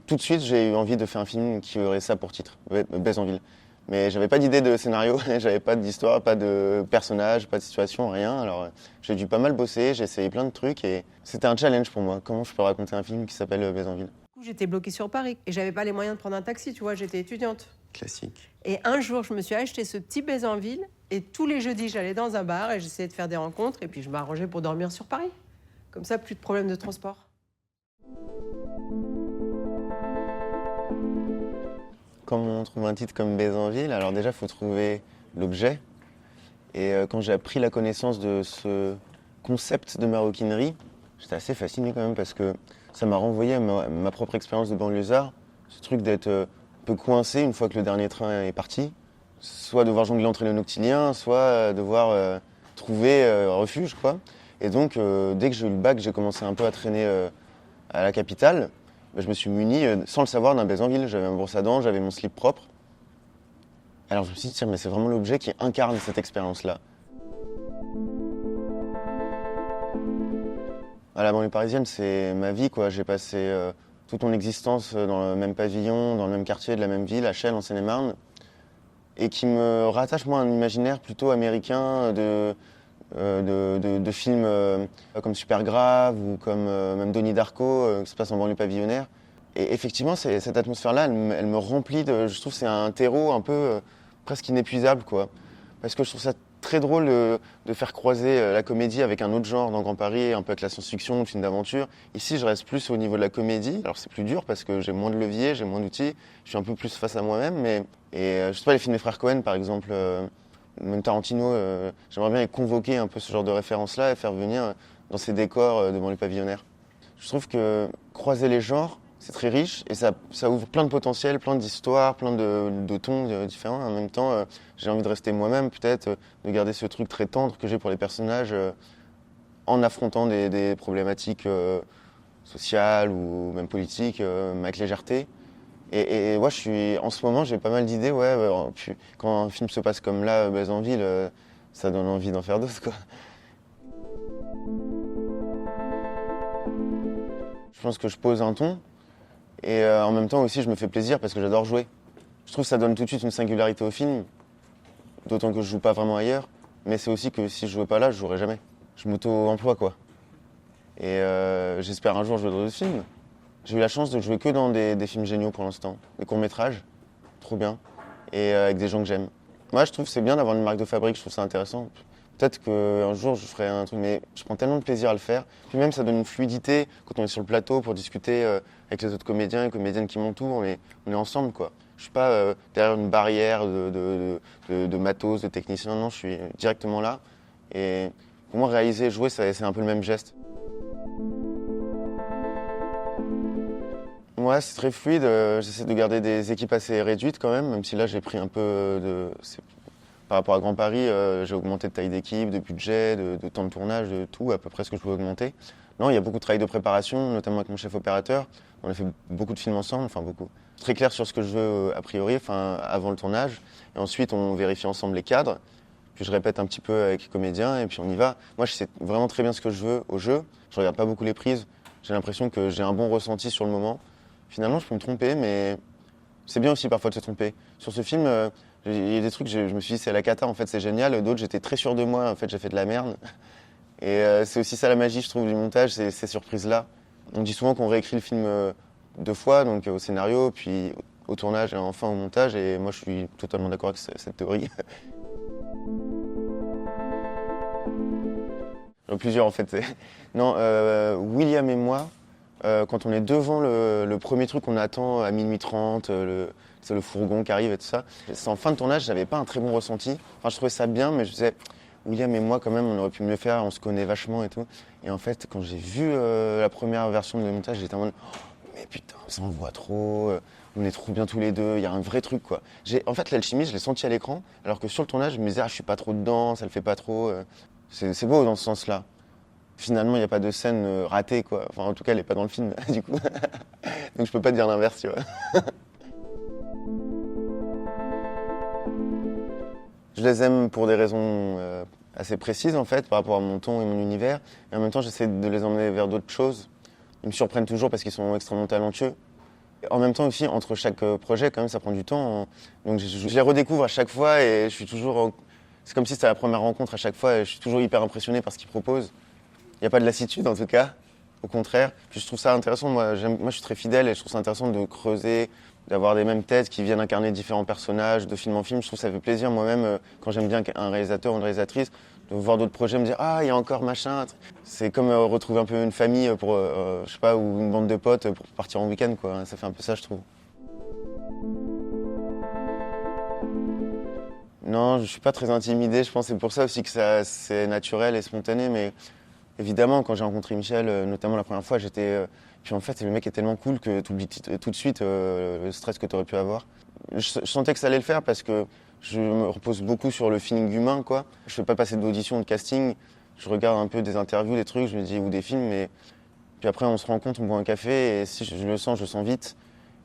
tout de suite, j'ai eu envie de faire un film qui aurait ça pour titre, Bézanville. Mais j'avais pas d'idée de scénario, j'avais pas d'histoire, pas de personnage, pas de situation, rien. Alors j'ai dû pas mal bosser, j'ai essayé plein de trucs et c'était un challenge pour moi. Comment je peux raconter un film qui s'appelle Bézanville? Du coup, j'étais bloquée sur Paris et j'avais pas les moyens de prendre un taxi, tu vois, j'étais étudiante. Classique. Et un jour, je me suis acheté ce petit Bézanville et tous les jeudis, j'allais dans un bar et j'essayais de faire des rencontres et puis je m'arrangeais pour dormir sur Paris. Comme ça, plus de problème de transport. Quand on trouve un titre comme Bézanville, alors déjà, il faut trouver l'objet. Et quand j'ai appris la connaissance de ce concept de maroquinerie, j'étais assez fasciné quand même parce que ça m'a renvoyé à ma propre expérience de banlieusard. Ce truc d'être un peu coincé une fois que le dernier train est parti. Soit devoir jongler entre les noctiliens, soit devoir trouver refuge, quoi. Et donc, dès que j'ai eu le bac, j'ai commencé un peu à traîner à la capitale. Ben, je me suis muni, sans le savoir, d'un Bézanville. J'avais un brosse à dents, j'avais mon slip propre. Alors je me suis dit, tiens, mais c'est vraiment l'objet qui incarne cette expérience-là. À la banlieue parisienne, c'est ma vie, quoi. J'ai passé toute mon existence dans le même pavillon, dans le même quartier de la même ville, à Chelles, en Seine-et-Marne, et qui me rattache, moi, à un imaginaire plutôt américain de films comme Supergrave ou comme même Donnie Darko, qui se passe en banlieue pavillonnaire. Et effectivement, cette atmosphère-là, elle me remplit de... Je trouve que c'est un terreau un peu presque inépuisable, quoi. Parce que je trouve ça très drôle de faire croiser la comédie avec un autre genre dans Grand Paris, un peu avec la science-fiction, le film d'aventure. Ici, je reste plus au niveau de la comédie. Alors c'est plus dur parce que j'ai moins de leviers, j'ai moins d'outils. Je suis un peu plus face à moi-même. Je sais pas, les films des frères Cohen, par exemple, même Tarantino, j'aimerais bien les convoquer un peu ce genre de références-là et faire venir dans ces décors devant les pavillonnaires. Je trouve que croiser les genres, c'est très riche et ça ouvre plein de potentiels, plein d'histoires, plein de tons différents. En même temps, j'ai envie de rester moi-même, peut-être, de garder ce truc très tendre que j'ai pour les personnages en affrontant des problématiques sociales ou même politiques avec légèreté. Et moi, en ce moment, j'ai pas mal d'idées. Ouais, puis, quand un film se passe comme là, Bézanville, ça donne envie d'en faire d'autres, quoi. Je pense que je pose un ton. Et en même temps aussi, je me fais plaisir parce que j'adore jouer. Je trouve que ça donne tout de suite une singularité au film, d'autant que je joue pas vraiment ailleurs. Mais c'est aussi que si je jouais pas là, je jouerais jamais. Je m'auto-emploie, quoi. Et j'espère un jour jouer dans d'autres films. J'ai eu la chance de jouer que dans des films géniaux pour l'instant, des courts-métrages, trop bien, et avec des gens que j'aime. Moi, je trouve que c'est bien d'avoir une marque de fabrique, je trouve ça intéressant. Peut-être qu'un jour, je ferai un truc, mais je prends tellement de plaisir à le faire. Puis même, ça donne une fluidité quand on est sur le plateau pour discuter avec les autres comédiens et comédiennes qui m'entourent. On est ensemble, quoi. Je suis pas derrière une barrière de matos, de techniciens. Non, je suis directement là. Et pour moi, réaliser et jouer, c'est un peu le même geste. Ouais, c'est très fluide. J'essaie de garder des équipes assez réduites quand même si là, j'ai pris un peu par rapport à Grand Paris, j'ai augmenté de taille d'équipe, de budget, de temps de tournage, de tout, à peu près ce que je pouvais augmenter. Non, il y a beaucoup de travail de préparation, notamment avec mon chef opérateur. On a fait beaucoup de films ensemble, enfin beaucoup. Très clair sur ce que je veux a priori, enfin avant le tournage. Et ensuite, on vérifie ensemble les cadres. Puis je répète un petit peu avec les comédiens et puis on y va. Moi, je sais vraiment très bien ce que je veux au jeu. Je regarde pas beaucoup les prises. J'ai l'impression que j'ai un bon ressenti sur le moment. Finalement, je peux me tromper, mais c'est bien aussi parfois de se tromper. Sur ce film, il y a des trucs, je me suis dit c'est la cata, en fait c'est génial. D'autres, j'étais très sûr de moi, en fait j'ai fait de la merde. Et c'est aussi ça la magie, je trouve, du montage, c'est ces surprises-là. On dit souvent qu'on réécrit le film deux fois, donc au scénario, puis au tournage et enfin au montage. Et moi je suis totalement d'accord avec cette théorie. J'en ai plusieurs en fait. Non, William et moi, quand on est devant le premier truc qu'on attend à minuit 30, c'est le fourgon qui arrive et tout ça. C'est en fin de tournage, j'avais pas un très bon ressenti. Enfin, je trouvais ça bien, mais je disais, William et moi, quand même, on aurait pu mieux faire, on se connaît vachement et tout. Et en fait, quand j'ai vu la première version de montage, j'étais en mode, oh, mais putain, ça on voit trop, on est trop bien tous les deux, il y a un vrai truc, quoi. En fait, l'alchimie, je l'ai senti à l'écran, alors que sur le tournage, je me disais, ah, je suis pas trop dedans, ça le fait pas trop. C'est beau dans ce sens-là. Finalement, il n'y a pas de scène ratée, quoi. Enfin, en tout cas, elle n'est pas dans le film, du coup. Donc, je peux pas te dire l'inverse, tu vois. Je les aime pour des raisons assez précises, en fait, par rapport à mon ton et mon univers. Et en même temps, j'essaie de les emmener vers d'autres choses. Ils me surprennent toujours parce qu'ils sont extrêmement talentueux. En même temps aussi, entre chaque projet, quand même, ça prend du temps. Donc je les redécouvre à chaque fois et je suis toujours... C'est comme si c'était la première rencontre à chaque fois et je suis toujours hyper impressionné par ce qu'ils proposent. Il n'y a pas de lassitude en tout cas, au contraire. Puis je trouve ça intéressant, moi je suis très fidèle et je trouve ça intéressant de creuser, d'avoir des mêmes têtes qui viennent incarner différents personnages de film en film. Je trouve que ça fait plaisir moi-même quand j'aime bien un réalisateur ou une réalisatrice, de voir d'autres projets, me dire ah il y a encore machin. C'est comme retrouver un peu une famille pour, je sais pas, ou une bande de potes pour partir en week-end quoi. Ça fait un peu ça je trouve. Non, je suis pas très intimidé. Je pense que c'est pour ça aussi que c'est naturel et spontané. Mais évidemment, quand j'ai rencontré Michel, notamment la première fois, puis en fait, le mec est tellement cool que tu oublies tout de suite le stress que tu aurais pu avoir. Je sentais que ça allait le faire parce que je me repose beaucoup sur le feeling humain, quoi. Je fais pas passer d'audition, de casting. Je regarde un peu des interviews, des trucs, je me dis, ou des films. Mais puis après, on se rencontre, on boit un café. Et si je le sens vite.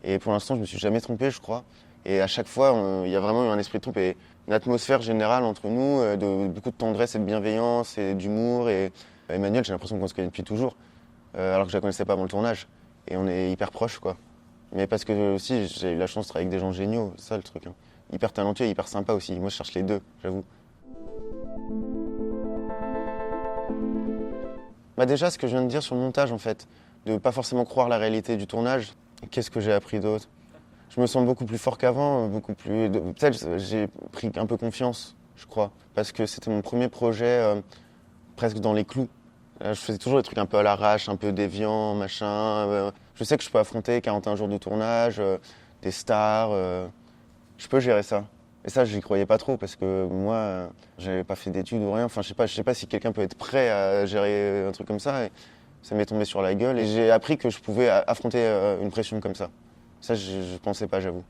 Et pour l'instant, je me suis jamais trompé, je crois. Et à chaque fois, il y a vraiment eu un esprit de trompe et une atmosphère générale entre nous, de beaucoup de tendresse et de bienveillance et d'humour. Et Emmanuel, j'ai l'impression qu'on se connaît depuis toujours, alors que je la connaissais pas avant le tournage. Et on est hyper proches, quoi. Mais parce que aussi, j'ai eu la chance de travailler avec des gens géniaux, c'est ça le truc. Hein. Hyper talentueux et hyper sympa aussi. Moi, je cherche les deux, j'avoue. Bah déjà, ce que je viens de dire sur le montage, en fait, de pas forcément croire la réalité du tournage. Qu'est-ce que j'ai appris d'autre? Je me sens beaucoup plus fort qu'avant, beaucoup plus. Peut-être j'ai pris un peu confiance, je crois, parce que c'était mon premier projet presque dans les clous. Je faisais toujours des trucs un peu à l'arrache, un peu déviants, machin. Je sais que je peux affronter 41 jours de tournage, des stars. Je peux gérer ça. Et ça, j'y croyais pas trop parce que moi, j'avais pas fait d'études ou rien. Enfin, je sais pas si quelqu'un peut être prêt à gérer un truc comme ça. Et ça m'est tombé sur la gueule et j'ai appris que je pouvais affronter une pression comme ça. Ça, je pensais pas, j'avoue.